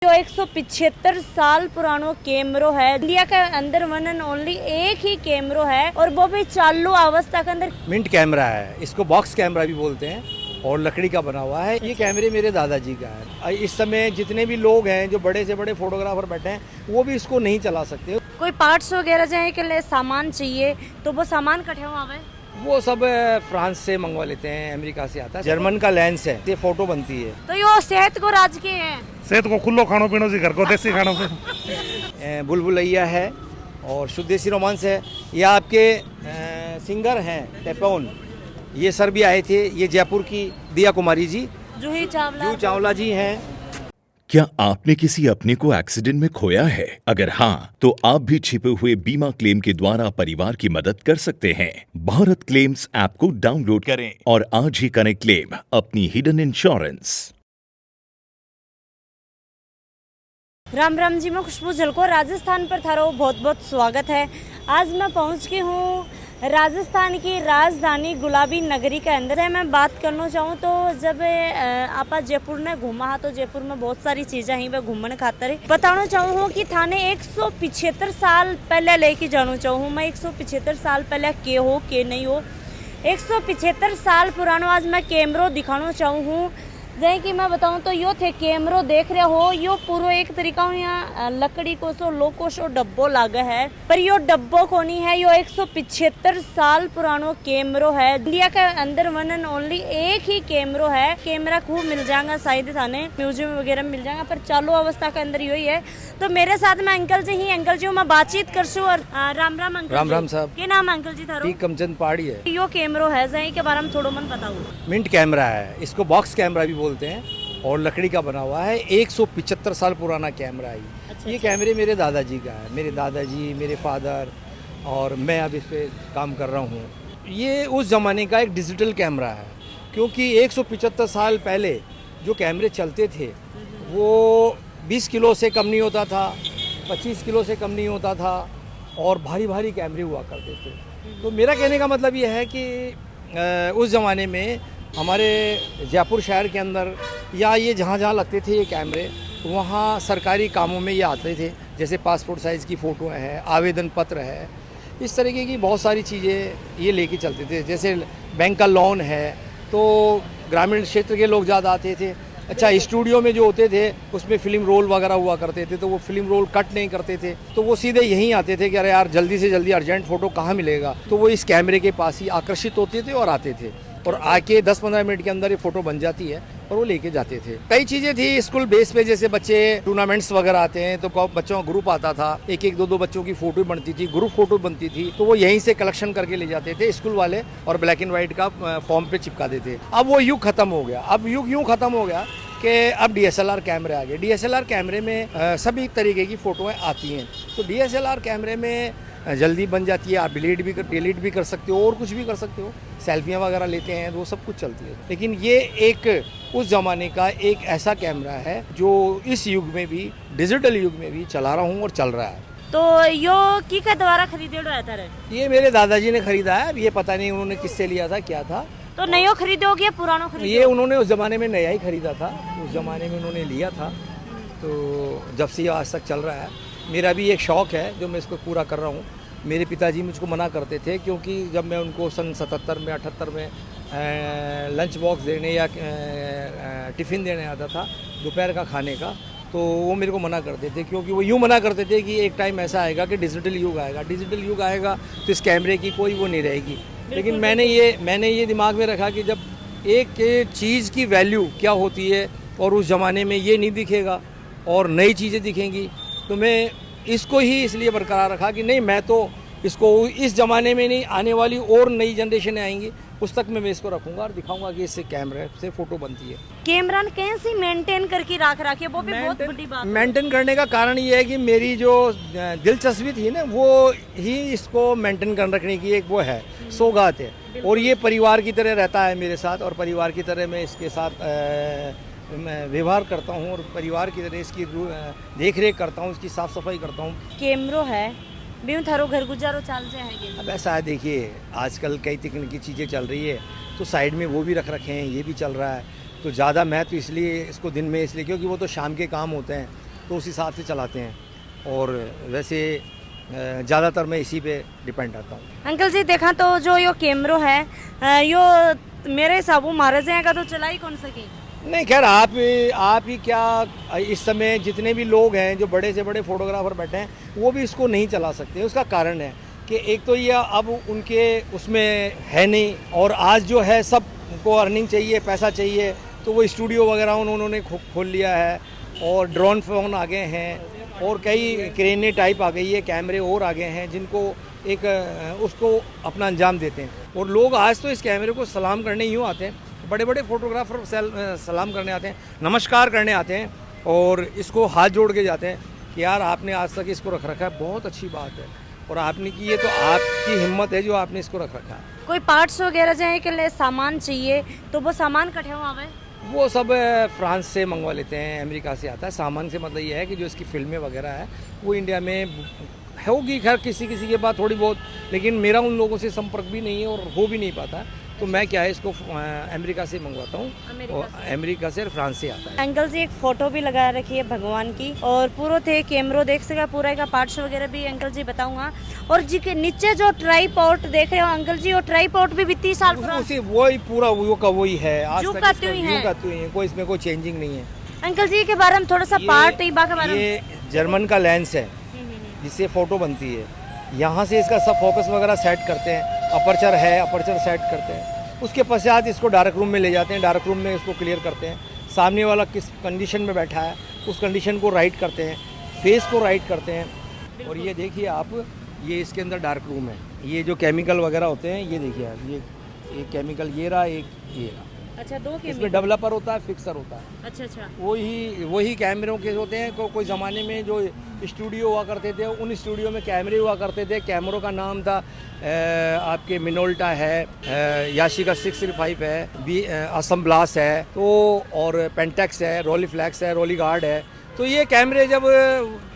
जो 175 साल पुरानो कैमरो है। इंडिया के अंदर वन एंड ओनली एक ही कैमरो है और वो भी चालू अवस्था के अंदर। मिंट कैमरा है, इसको बॉक्स कैमरा भी बोलते हैं और लकड़ी का बना हुआ है। ये कैमरे मेरे दादाजी का है। इस समय जितने भी लोग हैं जो बड़े से बड़े फोटोग्राफर बैठे हैं वो भी इसको नहीं चला सकते। कोई पार्ट्स वगैरह जाए के लिए सामान चाहिए तो वो सामान कटे हुआ है, वो सब फ्रांस से मंगवा लेते हैं, अमेरिका से आता है। जर्मन का लेंस है, ये फोटो बनती है। तो यो सेहत को राज के है, सेहत को खुल्लो खानो पीनो जी, घर को देसी खानो पे बुलबुलैया है और शुद्ध देसी रोमांस है। ये आपके सिंगर हैं टेपोन, ये सर भी आए थे। ये जयपुर की दिया कुमारी जी, जूही चावला जी हैं। क्या आपने किसी अपने को एक्सीडेंट में खोया है? अगर हाँ, तो आप भी छिपे हुए बीमा क्लेम के द्वारा परिवार की मदद कर सकते हैं। भारत क्लेम्स ऐप को डाउनलोड करें और आज ही करें क्लेम अपनी हिडन इंश्योरेंस। राम राम जी, मैं खुशबू झलको राजस्थान पर थारो बहुत बहुत स्वागत है। आज मैं पहुंच गई हूँ राजस्थान की राजधानी गुलाबी नगरी के अंदर है। मैं बात करना चाहूँ तो जब आप जयपुर ने घूमा तो जयपुर में बहुत सारी चीज़ें ही वह घूमने खातर बताना चाहूँ कि थाने 175 साल पहले लेके जाना चाहूँ मैं। 175 साल पहले के हो के नहीं हो, 175 साल पुरानो आज मैं कैमरो दिखाना चाहूँ। जैसे कि मैं बताऊं तो यो थे कैमरो देख रहे हो, यो पूरो एक तरीका यहाँ लकड़ी को सो लोको सो डब्बो लागा है, पर यो डब्बो को नहीं है। यो 175 साल पुरानो कैमरो है। इंडिया के अंदर वन एंड ओनली एक ही कैमरो है। कैमरा खूब मिल जाएगा, शायद थाने म्यूजियम वगैरह में मिल जाएगा, पर चालू अवस्था के अंदर यही है। तो मेरे साथ में अंकल जी ही, अंकल जी मैं बातचीत करसू। और राम राम अंकल। राम राम साहब। क्या नाम अंकल जी थारो? कमचंद पहाड़ी है। यो कैमरो है जही के बारे में थोड़ा मन बताओ। मिंट कैमरा है, इसको बॉक्स कैमरा भी बोलते हैं और लकड़ी का बना हुआ है। 175 साल पुराना कैमरा है। ये कैमरे मेरे दादाजी का है। मेरे दादाजी, मेरे फादर और मैं अब इस पे काम कर रहा हूँ। ये उस ज़माने का एक डिजिटल कैमरा है, क्योंकि 175 साल पहले जो कैमरे चलते थे वो 20 किलो से कम नहीं होता था, 25 किलो से कम नहीं होता था और भारी भारी कैमरे हुआ करते थे। तो मेरा कहने का मतलब ये है कि उस ज़माने में हमारे जयपुर शहर के अंदर या ये जहाँ जहाँ लगते थे ये कैमरे, वहाँ सरकारी कामों में ये आते थे। जैसे पासपोर्ट साइज़ की फ़ोटो है, आवेदन पत्र है, इस तरीके की बहुत सारी चीज़ें ये लेके चलते थे। जैसे बैंक का लोन है तो ग्रामीण क्षेत्र के लोग ज़्यादा आते थे। अच्छा, स्टूडियो में जो होते थे उसमें फ़िल्म रोल वगैरह हुआ करते थे, तो वो फ़िल्म रोल कट नहीं करते थे, तो वो सीधे यहीं आते थे कि अरे यार जल्दी से जल्दी अर्जेंट फ़ोटो कहाँ मिलेगा, तो वो इस कैमरे के पास ही आकर्षित होते थे और आते थे और आके 10-15 मिनट के अंदर ये फ़ोटो बन जाती है और वो लेके जाते थे। कई चीज़ें थी स्कूल बेस पे, जैसे बच्चे टूर्नामेंट्स वगैरह आते हैं तो बच्चों का ग्रुप आता था, एक एक दो बच्चों की फ़ोटो बनती थी, ग्रुप फ़ोटो बनती थी, तो वो यहीं से कलेक्शन करके ले जाते थे स्कूल वाले और ब्लैक एंड वाइट का फॉर्म पे चिपका देते। अब वो युग ख़त्म हो गया। अब युग यूँ ख़त्म हो गया कि अब DSLR कैमरे आ गए। DSLR कैमरे में सभी तरीके की फ़ोटोएँ आती हैं। तो DSLR कैमरे में जल्दी बन जाती है, आप डिलीट भी कर सकते हो और कुछ भी कर सकते हो। सेल्फियाँ वगैरह लेते हैं तो वो सब कुछ चलती है। लेकिन ये एक उस ज़माने का एक ऐसा कैमरा है जो इस युग में भी, डिजिटल युग में भी चला रहा हूँ और चल रहा है। तो यो की का द्वारा खरीदे रहता है? ये मेरे दादाजी ने खरीदा है। ये पता नहीं उन्होंने किससे लिया था, क्या था। तो नयो खरीदोगे या पुरानो खरीदोगे? ये उन्होंने उस ज़माने में नया ही खरीदा था, उस ज़माने में उन्होंने लिया था। तो जब से ये आज तक चल रहा है। मेरा भी एक शौक़ है जो मैं इसको पूरा कर रहा हूँ। मेरे पिताजी मुझको मना करते थे, क्योंकि जब मैं उनको सन 77 में 78 में लंच बॉक्स देने या टिफ़िन देने आता था दोपहर का खाने का, तो वो मेरे को मना करते थे, क्योंकि वो यूँ मना करते थे कि एक टाइम ऐसा आएगा कि डिजिटल युग आएगा, डिजिटल युग आएगा तो इस कैमरे की कोई वो नहीं रहेगी। लेकिन मैंने ये दिमाग में रखा कि जब एक चीज़ की वैल्यू क्या होती है और उस ज़माने में ये नहीं दिखेगा और नई चीज़ें दिखेंगी, तो मैं इसको ही इसलिए बरकरार रखा कि नहीं, मैं तो इसको इस ज़माने में नहीं, आने वाली और नई जनरेशनें आएंगी उस तक मैं इसको रखूँगा और दिखाऊंगा कि इससे कैमरे से फ़ोटो बनती है। कैमरा कैसे मेंटेन करके रखिए, वो भी बहुत बड़ी बात है। मेंटेन करने का कारण ये है कि मेरी जो दिलचस्पी थी ना, वो ही इसको मेंटेन कर रखने की एक वो है, सौगात है। और ये परिवार की तरह रहता है मेरे साथ और परिवार की तरह मैं इसके साथ मैं व्यवहार करता हूँ और परिवार की तरह इसकी देख रेख करता हूँ, इसकी साफ़ सफाई करता हूँ। कैमरो है बीम थारो घर गुजारो चाल से है। अब ऐसा है, देखिए आजकल कई तकनीकी चीज़ें चल रही है, तो साइड में वो भी रख रखे हैं, ये भी चल रहा है। तो ज़्यादा मैं तो इसलिए इसको दिन में इसलिए, क्योंकि वो तो शाम के काम होते हैं तो उस हिसाब से चलाते हैं। और वैसे ज़्यादातर मैं इसी पे डिपेंड रहता हूँ। अंकल जी देखा तो जो यो कैमरो है यो मेरे हिसाब महाराज हैं का तो चला ही कौन सकी। नहीं खैर आप ही क्या, इस समय जितने भी लोग हैं जो बड़े से बड़े फोटोग्राफर बैठे हैं वो भी इसको नहीं चला सकते। उसका कारण है कि एक तो ये अब उनके उसमें है नहीं, और आज जो है सबको अर्निंग चाहिए, पैसा चाहिए, तो वो स्टूडियो वगैरह उन्होंने खोल लिया है, और ड्रोन फ़ोन आ गए हैं, और कई क्रेने टाइप आ गई है, कैमरे और आ गए हैं जिनको एक उसको अपना अंजाम देते हैं। और लोग आज तो इस कैमरे को सलाम करने यूँ आते हैं, बड़े बड़े फोटोग्राफर सलाम करने आते हैं, नमस्कार करने आते हैं, और इसको हाथ जोड़ के जाते हैं कि यार आपने आज तक इसको रख रखा है, बहुत अच्छी बात है, और आपने की ये तो आपकी हिम्मत है जो आपने इसको रख रखा है। कोई पार्ट्स वगैरह जाए के लिए सामान चाहिए तो वो सामान कटे हुआ आवे? वो सब फ्रांस से मंगवा लेते हैं, अमेरिका से आता है। सामान से मतलब ये है कि जो इसकी फिल्में वगैरह है वो इंडिया में होगी, खैर किसी किसी के पास थोड़ी बहुत, लेकिन मेरा उन लोगों से संपर्क भी नहीं है और हो भी नहीं पाता। तो मैं क्या है इसको अमेरिका से मंगवाता हूँ, और अमेरिका से और फ्रांस से आता है। अंकल जी एक फोटो भी लगा रखी है भगवान की, और पूरा थे कैमरो देख सका पूरा का पार्ट्स वगैरह भी अंकल जी बताऊंगा। और जी के नीचे जो ट्राईपॉड देख रहे हो अंकल जी, वो ट्राईपॉड भी 20 साल पुराना उसी वही पूरा वो का वही है, आज यूं तक करते हुए यूं हैं। करते हुए हैं, कोई इसमें कोई चेंजिंग नहीं है। अंकल जी के बारे में थोड़ा सा पार्ट ही बाकी बारे में। ये जर्मन का लेंस है जिससे फ़ोटो बनती है। यहाँ से इसका सब फोकस वगैरह सेट करते हैं, अपर्चर है, अपर्चर सेट करते हैं। उसके पश्चात इसको डार्क रूम में ले जाते हैं, डार्क रूम में इसको क्लियर करते हैं, सामने वाला किस कंडीशन में बैठा है उस कंडीशन को राइट करते हैं, फेस को राइट करते हैं। और ये देखिए आप, ये इसके अंदर डार्क रूम है, ये जो केमिकल वगैरह होते हैं ये देखिए आप, ये केमिकल ये रहा, एक ये रहा। अच्छा, दो इसमें डेवलपर होता है, फिक्सर होता है। अच्छा वही कैमरों के होते हैं। कोई ज़माने में जो स्टूडियो हुआ करते थे उन स्टूडियो में कैमरे हुआ करते थे। कैमरों का नाम था आपके मिनोल्टा है, याशिका 635 है, असम ब्लास है, तो और पेंटेक्स है, रोलीफ्लैक्स है, रोलीगार्ड है। तो ये कैमरे जब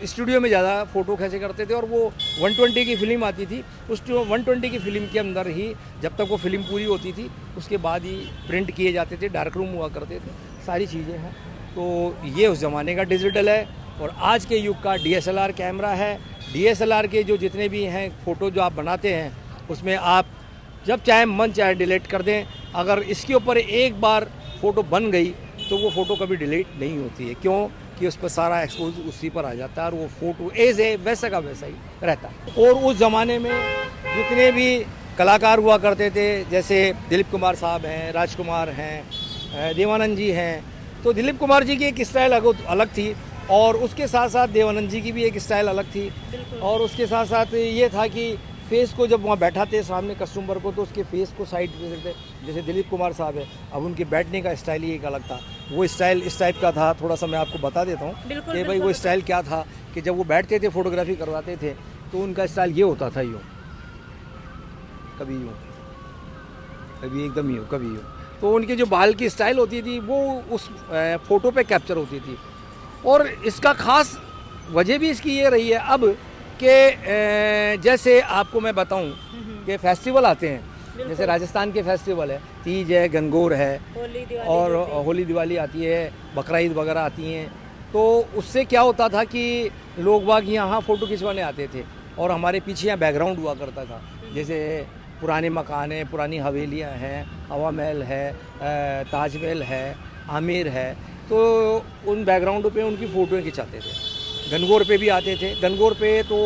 स्टूडियो में ज़्यादा फ़ोटो खींचे करते थे, और वो 120 की फ़िल्म आती थी, उस 120 की फ़िल्म के अंदर ही जब तक वो फिल्म पूरी होती थी उसके बाद ही प्रिंट किए जाते थे, डार्क रूम हुआ करते थे, सारी चीज़ें हैं। तो ये उस ज़माने का डिजिटल है, और आज के युग का DSLR कैमरा है। DSLR के जो जितने भी हैं फ़ोटो जो आप बनाते हैं उसमें आप जब चाहे मन चाहे डिलीट कर दें। अगर इसके ऊपर एक बार फ़ोटो बन गई तो वो फ़ोटो कभी डिलीट नहीं होती है, क्यों कि उस पर सारा एक्सपोज उसी पर आ जाता है, और वो फ़ोटो एज है वैसा का वैसा ही रहता है। और उस ज़माने में जितने भी कलाकार हुआ करते थे, जैसे दिलीप कुमार साहब हैं, राजकुमार हैं, देवानंद जी हैं, तो दिलीप कुमार जी की एक स्टाइल अलग थी, और उसके साथ साथ देवानंद जी की भी एक स्टाइल अलग थी। और उसके साथ साथ ये था कि फेस को जब वहाँ बैठाते सामने कस्टमर को, तो उसके फेस को साइड पे करते। जैसे दिलीप कुमार साहब है, अब उनके बैठने का स्टाइल ही एक अलग था। वो स्टाइल इस टाइप का था, थोड़ा सा मैं आपको बता देता हूँ कि भाई वो स्टाइल क्या था। कि जब वो बैठते थे फोटोग्राफी करवाते थे तो उनका स्टाइल ये होता था, यूँ कभी यूँ, कभी एकदम यूँ, कभी यूँ। तो उनके जो बाल की स्टाइल होती थी वो उस फ़ोटो पे कैप्चर होती थी। और इसका ख़ास वजह भी इसकी ये रही है अब कि जैसे आपको मैं बताऊं कि फेस्टिवल आते हैं, जैसे राजस्थान के फेस्टिवल है, तीज है, गंगोर है, और होली दिवाली आती है, बकरा ईद वगैरह आती हैं। तो उससे क्या होता था कि लोग बाग यहाँ फ़ोटो खिंचवाने आते थे, और हमारे पीछे यहाँ बैकग्राउंड हुआ करता था। जैसे पुराने मकान हैं, पुरानी हवेलियाँ हैं, हवा महल है, ताजमहल है, आमेर है, तो उन बैकग्राउंडों पे उनकी फ़ोटोएँ खिंचाते थे। गनगौर पे भी आते थे। गनगौर पे तो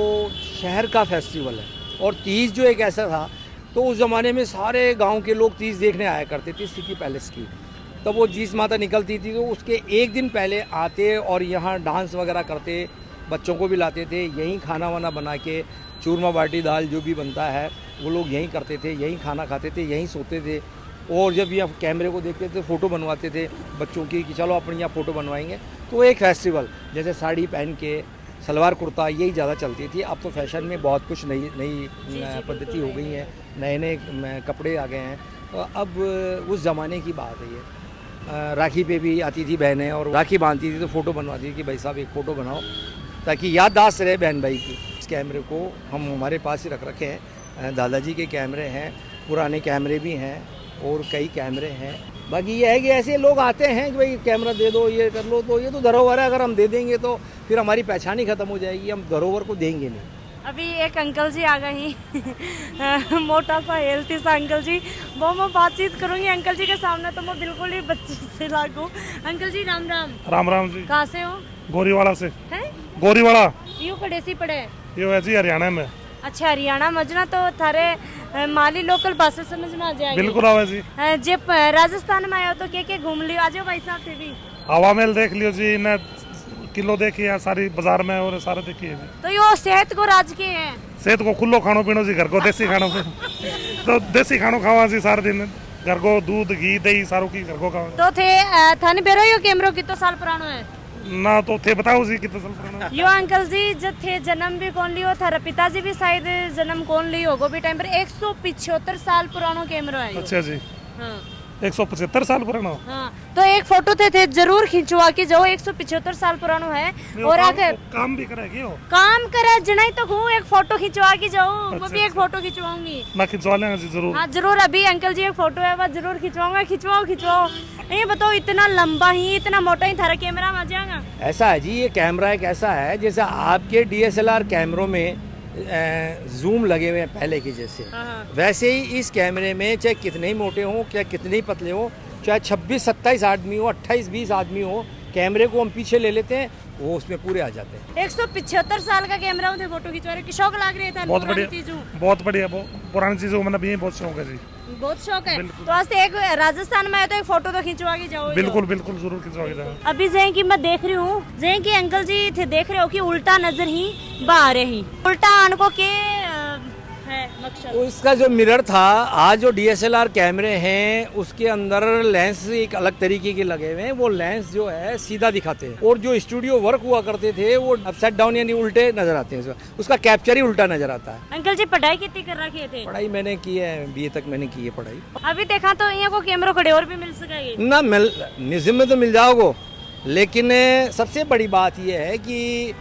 शहर का फेस्टिवल है, और तीज जो एक ऐसा था, तो उस ज़माने में सारे गांव के लोग तीज देखने आया करते थे सिटी पैलेस की। तब वो जीस माता निकलती थी तो उसके एक दिन पहले आते और यहाँ डांस वगैरह करते, बच्चों को भी लाते थे, यहीं खाना वाना बना के, चूरमा बाटी दाल जो भी बनता है वो लोग यहीं करते थे, यहीं खाना खाते थे, यहीं सोते थे। और जब यहाँ कैमरे को देखते थे फ़ोटो बनवाते थे बच्चों की कि चलो अपनी यहाँ फ़ोटो बनवाएंगे। तो एक फेस्टिवल, जैसे साड़ी पहन के, सलवार कुर्ता, यही ज़्यादा चलती थी। अब तो फैशन में बहुत कुछ नई पद्धति हो गई है, नए नए कपड़े आ गए हैं। तो अब उस ज़माने की बात है ये। राखी पे भी आती थी बहनें और राखी बांधती थी तो फ़ोटो बनवाती थी कि भाई साहब एक फ़ोटो बनाओ ताकि याददाश्त रहे बहन भाई की। इस कैमरे को हम हमारे पास ही रख रखे हैं, दादाजी के कैमरे हैं, पुराने कैमरे भी हैं और कई कैमरे हैं। बाकी ये है कि ऐसे लोग आते हैं कि भाई कैमरा दे दो, ये कर लो, तो ये तो धरोहर है, अगर हम दे देंगे तो फिर हमारी पहचान ही खत्म हो जाएगी, हम धरोहर को देंगे नहीं। अभी एक अंकल जी आ गए ही मोटा सा हेल्थी सा अंकल जी, वो मैं बातचीत करूंगी अंकल जी के सामने तो मैं बिल्कुल ही बच्ची से लागू। अंकल जी राम राम। राम राम जी। कहाँ से हो? गोरीवाड़ा से। हैं? गोरीवाड़ा यू कडेसी पड़े? ये वैसे ही हरियाणा में। अच्छा हरियाणा मजना तो थारे माली लोकल भाषा समझ में आ जाएगी। बिल्कुल आवे जी। जब राजस्थान में आयो तो क्या घूम लियो, आ जाओ भाई साहब थे भी। हवा महल देख लियो जी, न किलो देखी है सारी बाजार में और सारे देखी है जी। तो यो सेहत को राज के है, सेहत को खुलो खानो पीनो जी, घर को देसी खानो पीनो तो देसी खानो खावा जी सारे दिन, घर को दूध घी दही सारो की घर को खावा। तो थे थाने बेरो यो कैमरो कितो साल पुरानो है ना, तो थे बताओ जी कितना साल पुराना। यो अंकल जी जब थे जन्म भी कौन लियो थारा पिताजी भी शायद जन्म कौन लियो होगो भी टाइम पर 175 साल पुरानो कैमरा है यो। अच्छा जी। हाँ 175 साल पुराना। हाँ तो एक फोटो थे जरूर खिंचवा के जाओ, 175 साल पुरानो है। और आकर काम भी करेगी हो, काम करे जनाई तो हूँ, एक फोटो खिंचवा के जाओ। मैं भी एक फोटो खिंचवाऊंगी। मैं खिंचवा लेंगे जी जरूर। हाँ जरूर, अभी अंकल जी एक फोटो है वह जरूर खिंचवाऊंगा। खिंचवाओ खिंचवाओ। ये बताओ इतना लंबा ही इतना मोटा ही थारा कैमरा में आ जाएगा? ऐसा है जी, ये कैमरा एक ऐसा है जैसे आपके DSLR कैमरों में जूम लगे हुए हैं पहले के जैसे, वैसे ही इस कैमरे में चाहे कितने ही मोटे हों, चाहे कितने ही पतले हों, चाहे 26-27 आदमी हो, 28-20 आदमी हो, कैमरे को हम पीछे ले लेते हैं, वो उसमें पूरे आ जाते हैं। 175 साल का कैमरा में फोटो खिंचवा रहे, शौक लग रही था। बहुत बढ़िया, बहुत बढ़िया, पुरानी चीजों में भी बहुत शौक है जी। बहुत शौक है तो आज एक राजस्थान में आए तो एक फोटो तो खिंचवा के जाओ। बिल्कुल बिल्कुल जरूर खिंचवा के जाओ। अभी जय की मैं देख रही हूँ, जय की अंकल जी थे देख रहे हो कि उल्टा नजर ही बाहर ही, उल्टा आन को के है मकसद? तो इसका जो मिरर था, आज जो DSLR कैमरे हैं उसके अंदर लेंस एक अलग तरीके के लगे हुए हैं, वो लेंस जो है सीधा दिखाते हैं, और जो स्टूडियो वर्क हुआ करते थे वो अपसाइड डाउन यानी उल्टे नजर आते हैं, उसका कैप्चर ही उल्टा नजर आता है। अंकल जी पढ़ाई कितनी कर रखी थे? पढ़ाई मैंने की है, BA तक मैंने की है पढ़ाई। अभी देखा तो यहाँ को कैमरा खड़े और भी मिल सकेगी ना, म्यूजियम में तो मिल जाओगे, लेकिन सबसे बड़ी बात यह है कि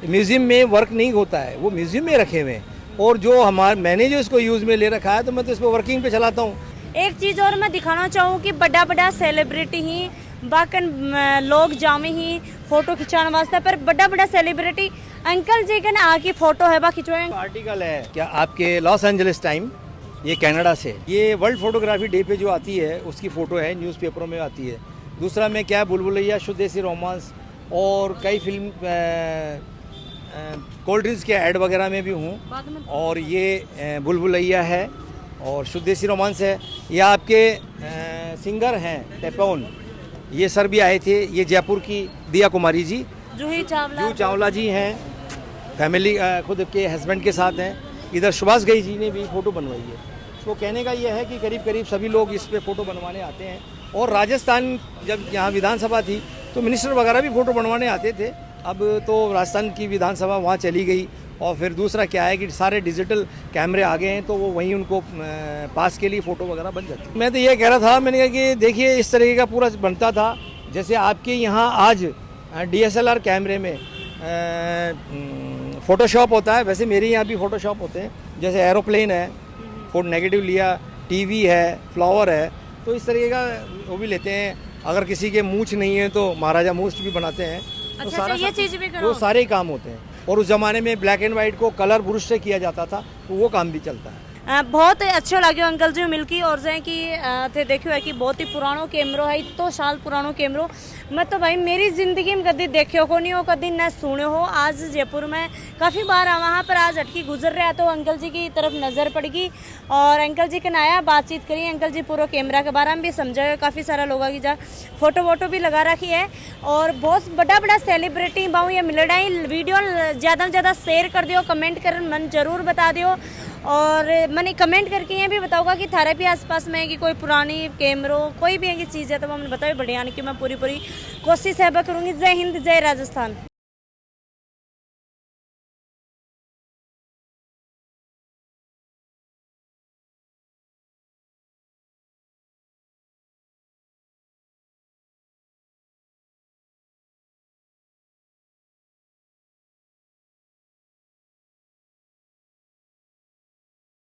म्यूजियम में वर्क नहीं होता है, वो म्यूजियम में रखे हुए हैं, और जो मैंने जो इसको यूज में ले रखा है तो मैं तो इसको वर्किंग पे चलाता हूँ। एक चीज और मैं दिखाना चाहूँ कि बड़ा बड़ा सेलिब्रिटी ही बाकन लोग जामे ही फोटो खिंचाने वास्ते, पर बड़ा बड़ा सेलिब्रिटी अंकल जी के ना आके फोटो है बा खिंचवाए। आर्टिकल है क्या आपके लॉस एंजलिस टाइम, ये कनाडा से, ये वर्ल्ड फोटोग्राफी डे पे जो आती है उसकी फोटो है, न्यूज़पेपरों में आती है। दूसरा मैं क्या, बुलबुलैया, शुद्ध देसी रोमांस और कई फिल्म कोल्ड ड्रिंक्स के ऐड वगैरह में भी हूँ, और ये बुलबुलैया है और शुद्ध देसी रोमांस है। ये आपके सिंगर हैं टेपोन, ये सर भी आए थे, ये जयपुर की दिया कुमारी जी, जूही चावला जी हैं, फैमिली खुद के हस्बैंड के साथ हैं। इधर सुभाष घई जी ने भी फ़ोटो बनवाई है। तो कहने का ये है कि करीब करीब सभी लोग इस पे फ़ोटो बनवाने आते हैं, और राजस्थान जब यहाँ विधानसभा थी तो मिनिस्टर वगैरह भी फ़ोटो बनवाने आते थे। अब तो राजस्थान की विधानसभा वहाँ चली गई, और फिर दूसरा क्या है कि सारे डिजिटल कैमरे आ गए हैं, तो वो वहीं उनको पास के लिए फ़ोटो वगैरह बन जाती है। मैं तो ये कह रहा था, मैंने कहा कि देखिए इस तरीके का पूरा बनता था, जैसे आपके यहाँ आज DSLR कैमरे में फ़ोटोशॉप होता है, वैसे मेरे यहाँ भी फ़ोटोशॉप होते हैं। जैसे एरोप्लेन है, फोटो नेगेटिव लिया, TV है, फ्लावर है, तो इस तरीके का वो भी लेते हैं। अगर किसी के मूंछ नहीं है तो महाराजा मूंछ भी बनाते हैं। तो अच्छा, ये चीज भी करो। वो सारे ही काम होते हैं, और उस जमाने में ब्लैक एंड व्हाइट को कलर ब्रश से किया जाता था, तो वो काम भी चलता है। बहुत अच्छो लगे अंकल जी मिलकी, और जै कि थे देखो है कि बहुत ही पुरानो कैमरो है, इतो साल पुरानो कैमरो मैं तो भाई मेरी जिंदगी में कभी देखियो को नहीं हो, कभी न सुने हो। आज जयपुर में काफ़ी बार वहाँ पर आज अटकी गुजर रहा तो अंकल जी की तरफ नज़र पड़गी, और अंकल जी के नया बातचीत करी। अंकल जी पूरा कैमरा के बारे में भी समझाए, काफ़ी सारा लोगों की जा फोटो वोटो भी लगा रखी है, और बहुत बड़ा बड़ा सेलिब्रिटी बाहू ये मिलड़ा वीडियो ज़्यादा से ज़्यादा शेयर कर दियो, कमेंट कर मन जरूर बता दियो, और मैंने कमेंट करके ये भी बताऊंगा कि थारे भी आसपास में है कि कोई पुरानी कैमरो कोई भी है की चीज़ है तो वो मैंने बताया बढ़िया की मैं पूरी कोशिश है करूँगी। जय हिंद, जय राजस्थान।